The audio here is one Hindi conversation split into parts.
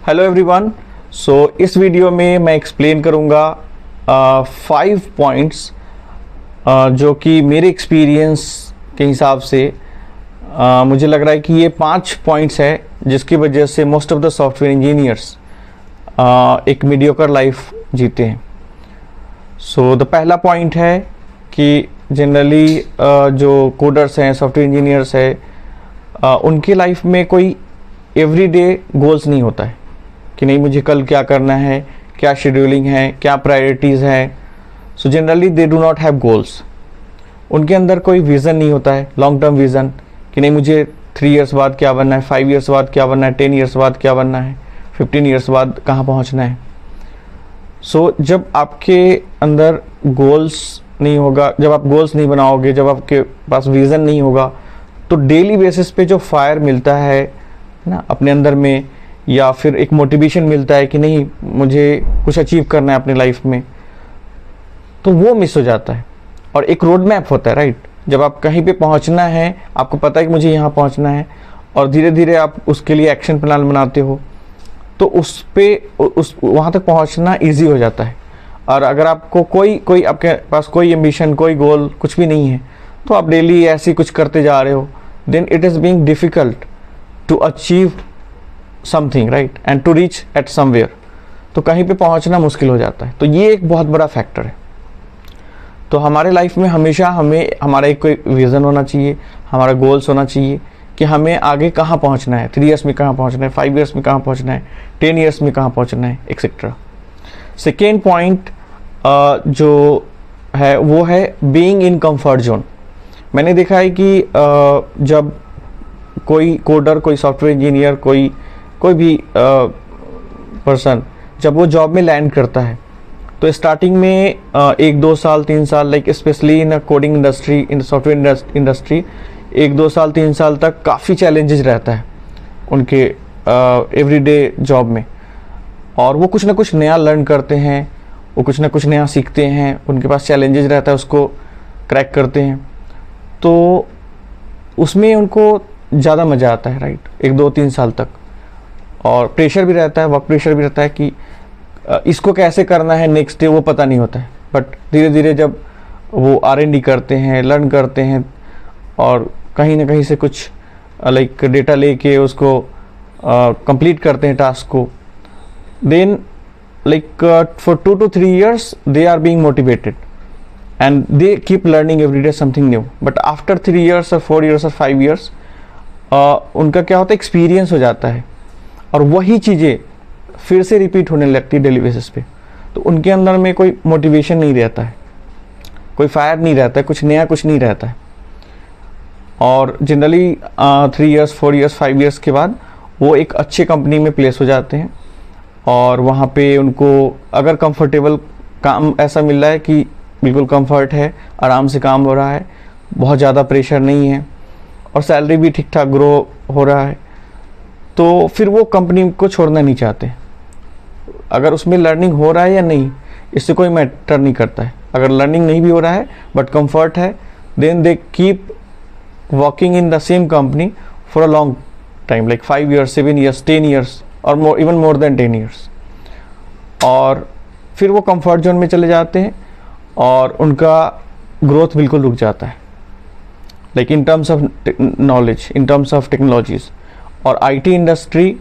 Hello everyone. इस वीडियो में मैं एक्सप्लेन करूँगा 5 पॉइंट्स जो कि मेरे एक्सपीरियंस के हिसाब से मुझे लग रहा है कि ये 5 पॉइंट्स है जिसकी वजह से most of the software engineers एक मीडियोकर लाइफ जीते हैं। द पहला पॉइंट है कि जनरली जो कोडर्स हैं, सॉफ्टवेयर इंजीनियर्स हैं, उनकी लाइफ में कोई एवरीडे गोल्स नहीं होता है कि नहीं मुझे कल क्या करना है, क्या शेड्यूलिंग है, क्या प्रायोरिटीज़ है। So generally they do not have goals. उनके अंदर कोई विज़न नहीं होता है, लॉन्ग टर्म विज़न कि नहीं मुझे 3 इयर्स बाद क्या बनना है, 5 इयर्स बाद क्या बनना है, 10 इयर्स बाद क्या बनना है, 15 इयर्स बाद कहाँ पहुँचना है। जब आपके अंदर गोल्स नहीं होगा, जब आप गोल्स नहीं बनाओगे, जब आपके पास विज़न नहीं होगा, तो डेली बेसिस पे जो फायर मिलता है ना अपने अंदर में, या फिर एक मोटिवेशन मिलता है कि नहीं मुझे कुछ अचीव करना है अपनी लाइफ में, तो वो मिस हो जाता है। और एक रोड मैप होता है, राइट। जब आप कहीं पे पहुंचना है, आपको पता है कि मुझे यहाँ पहुंचना है, और धीरे धीरे आप उसके लिए एक्शन प्लान बनाते हो, तो उस वहाँ तक पहुँचना ईजी हो जाता है। और अगर आपको कोई आपके पास कोई एम्बिशन, कोई गोल कुछ भी नहीं है, तो आप डेली ऐसे कुछ करते जा रहे हो, then it is being difficult to achieve something, right, and to reach at somewhere. तो कहीं पे पहुंचना मुश्किल हो जाता है। तो ये एक बहुत बड़ा फैक्टर है। तो हमारे लाइफ में हमेशा हमारा एक कोई विज़न होना चाहिए, हमारा गोल्स होना चाहिए कि हमें आगे कहाँ पहुंचना है, 3 इयर्स में कहाँ पहुंचना है, 5 इयर्स में कहाँ पहुंचना है, 10 इयर्स में कहाँ पहुंचना है, एक्सेट्रा। सेकेंड पॉइंट जो है वो है बीइंग इन कंफर्ट जोन। मैंने देखा है कि जब कोई कोडर, कोई सॉफ्टवेयर इंजीनियर, कोई भी पर्सन जब वो जॉब में लैंड करता है, तो स्टार्टिंग में 1-2 साल 3 साल, like specially in coding industry, in software industry, 1-2 साल 3 साल तक काफ़ी चैलेंजेस रहता है उनके एवरीडे जॉब में। और वो कुछ ना कुछ नया लर्न करते हैं, वो कुछ ना कुछ नया सीखते हैं, उनके पास चैलेंजेस रहता है, उसको क्रैक करते हैं। तो उसमें उनको ज़्यादा मज़ा आता है, राइट, 1-2-3 साल तक। और प्रेशर भी रहता है, वर्क प्रेशर भी रहता है कि इसको कैसे करना है नेक्स्ट डे, वो पता नहीं होता है। बट धीरे धीरे जब वो R&D करते हैं, लर्न करते हैं, और कहीं ना कहीं से कुछ लाइक डेटा लेके उसको कंप्लीट करते हैं टास्क को, then like for 2 to 3 years they are being motivated and they keep learning every day something new. But after 3 years or 4 years or 5 years उनका क्या होता है, एक्सपीरियंस हो जाता है, और वही चीज़ें फिर से रिपीट होने लगती है डेली बेसिस पे। तो उनके अंदर में कोई मोटिवेशन नहीं रहता है, कोई फायर नहीं रहता है, कुछ नया कुछ नहीं रहता है। और जनरली 3 इयर्स 4 इयर्स 5 इयर्स के बाद वो एक अच्छे कंपनी में प्लेस हो जाते हैं, और वहाँ पे उनको अगर कंफर्टेबल काम ऐसा मिल रहा है कि बिल्कुल कंफर्ट है, आराम से काम हो रहा है, बहुत ज़्यादा प्रेशर नहीं है, और सैलरी भी ठीक ठाक ग्रो हो रहा है, तो फिर वो कंपनी को छोड़ना नहीं चाहते। अगर उसमें लर्निंग हो रहा है या नहीं, इससे कोई मैटर नहीं करता है। अगर लर्निंग नहीं भी हो रहा है बट कंफर्ट है, then they keep working in the same company for a long time, like 5 years 7 years 10 years और इवन मोर देन 10 इयर्स। और फिर वो कंफर्ट जोन में चले जाते हैं और उनका ग्रोथ बिल्कुल रुक जाता है, like in terms of knowledge, in terms of technologies. और IT इंडस्ट्री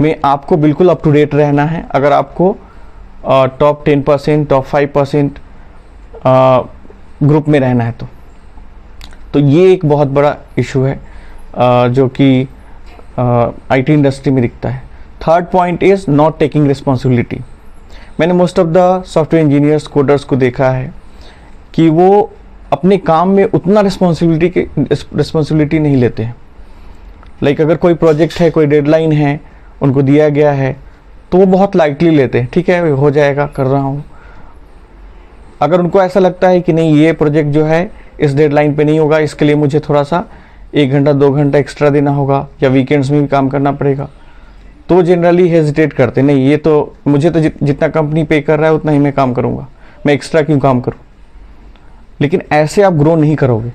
में आपको बिल्कुल अप टू डेट रहना है अगर आपको टॉप 10%, टॉप 5% ग्रुप में रहना है। तो ये एक बहुत बड़ा इशू है जो कि IT इंडस्ट्री में दिखता है। Third point is not taking responsibility. मैंने most of the software engineers, coders को देखा है कि वो अपने काम में उतना रिस्पॉन्सिबिलिटी नहीं लेते हैं। लाइक अगर कोई प्रोजेक्ट है, कोई डेडलाइन है, उनको दिया गया है, तो वो बहुत लाइटली लेते हैं, ठीक है हो जाएगा, कर रहा हूँ। अगर उनको ऐसा लगता है कि नहीं ये प्रोजेक्ट जो है इस डेडलाइन पे नहीं होगा, इसके लिए मुझे थोड़ा सा 1 घंटा 2 घंटा एक्स्ट्रा देना होगा, या वीकेंड्स में भी काम करना पड़ेगा, तो जनरली हेजिटेट करते, नहीं ये तो मुझे तो जितना कंपनी पे कर रहा है उतना ही मैं काम करूँगा, मैं एक्स्ट्रा क्यों काम करूँ। लेकिन ऐसे आप ग्रो नहीं करोगे।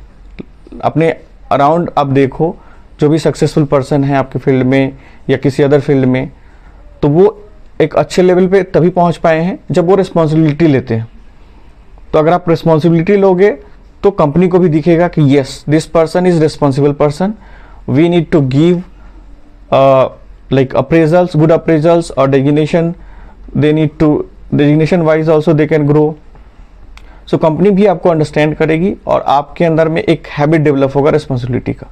अपने अराउंड आप देखो, जो भी सक्सेसफुल पर्सन है आपके फील्ड में या किसी अदर फील्ड में, तो वो एक अच्छे लेवल पे तभी पहुंच पाए हैं जब वो रिस्पॉन्सिबिलिटी लेते हैं। तो अगर आप रिस्पॉन्सिबिलिटी लोगे तो कंपनी को भी दिखेगा कि yes, this person is responsible person, we need to give like appraisals, good appraisals or designation, they need to designation wise also they can grow. So company भी आपको अंडरस्टैंड करेगी और आपके अंदर में एक हैबिट डेवलप होगा रिस्पॉन्सिबिलिटी का।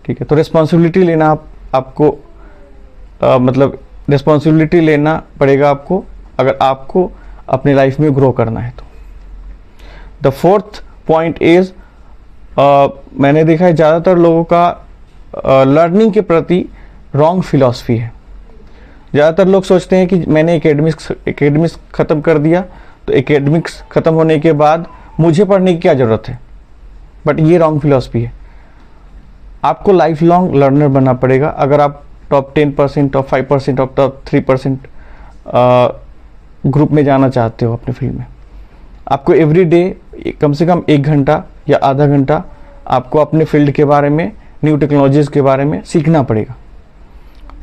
ठीक है, तो रिस्पॉन्सिबिलिटी लेना आपको मतलब रिस्पॉन्सिबिलिटी लेना पड़ेगा आपको अगर आपको अपनी लाइफ में ग्रो करना है तो। द फोर्थ पॉइंट इज, मैंने देखा है ज़्यादातर लोगों का लर्निंग के प्रति रॉन्ग फिलॉसफी है। ज़्यादातर लोग सोचते हैं कि मैंने एकेडमिक्स ख़त्म कर दिया तो एकेडमिक्स ख़त्म होने के बाद मुझे पढ़ने की क्या ज़रूरत है, बट ये रॉन्ग फिलॉसफी है। आपको लाइफ लॉन्ग लर्नर बनना पड़ेगा अगर आप टॉप 10%, टॉप 5% और टॉप 3% ग्रुप में जाना चाहते हो अपने फील्ड में। आपको एवरी डे कम से कम 1 घंटा या आधा घंटा आपको अपने फील्ड के बारे में, न्यू टेक्नोलॉजीज़ के बारे में सीखना पड़ेगा।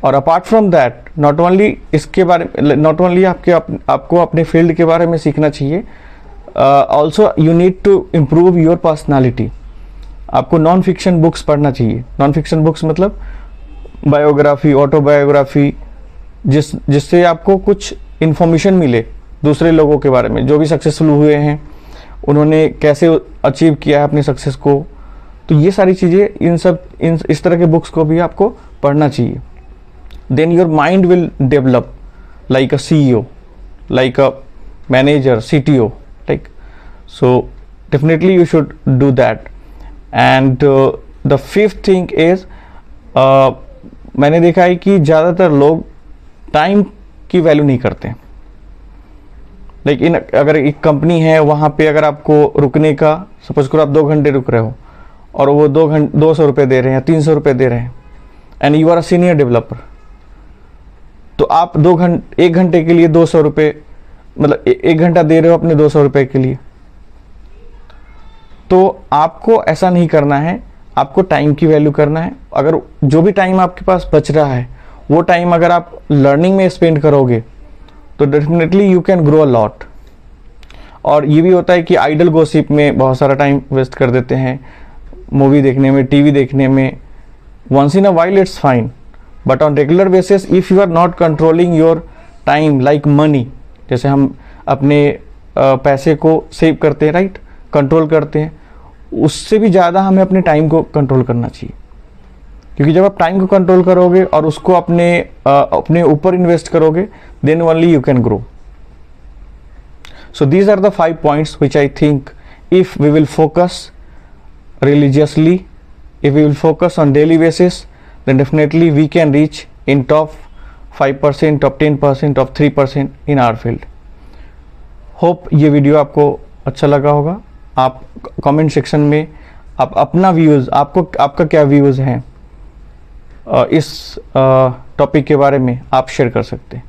और apart from that, not only इसके बारे में, नॉट ओनली आपको अपने फील्ड के बारे में सीखना चाहिए, also you need to improve your personality. आपको नॉन फिक्शन बुक्स पढ़ना चाहिए। नॉन फिक्शन बुक्स मतलब बायोग्राफी, ऑटोबायोग्राफी, जिससे आपको कुछ इन्फॉर्मेशन मिले दूसरे लोगों के बारे में, जो भी सक्सेसफुल हुए हैं, उन्होंने कैसे अचीव किया है अपनी सक्सेस को। तो ये सारी चीज़ें, इस तरह के बुक्स को भी आपको पढ़ना चाहिए। Then your mind will develop like a CEO, like a manager, CTO, like so definitely you should do that. And the fifth thing is, मैंने देखा है कि ज़्यादातर लोग टाइम की वैल्यू नहीं करते हैं। लेकिन अगर एक कंपनी है, वहाँ पे अगर आपको रुकने का, सपोज करो आप 2 घंटे रुक रहे हो और वो 200 रुपये दे रहे हैं, 300 रुपये दे रहे हैं, and you are a senior developer, तो आप 1 घंटे के लिए 200 रुपये, मतलब 1 घंटा दे रहे हो अपने 200 रुपये के लिए। तो आपको ऐसा नहीं करना है, आपको टाइम की वैल्यू करना है। अगर जो भी टाइम आपके पास बच रहा है, वो टाइम अगर आप लर्निंग में स्पेंड करोगे तो definitely you can grow a lot. और ये भी होता है कि आइडल गॉसिप में बहुत सारा टाइम वेस्ट कर देते हैं, मूवी देखने में, टीवी देखने में। Once in a while it's fine, but on regular basis if you are not controlling your time like money, जैसे हम अपने पैसे को सेव करते हैं, राइट, कंट्रोल करते हैं, उससे भी ज़्यादा हमें अपने टाइम को कंट्रोल करना चाहिए। क्योंकि जब आप टाइम को कंट्रोल करोगे और उसको अपने ऊपर इन्वेस्ट करोगे, then only you can grow. So these are the 5 points which I think if we will focus religiously, if we will focus on daily basis, then definitely we can reach in top 5%, top 10%, top 3% in our field. Hope ये वीडियो आपको अच्छा लगा होगा। आप कमेंट सेक्शन में आप अपना व्यूज़, आपका क्या व्यूज़ हैं इस टॉपिक के बारे में आप शेयर कर सकते हैं।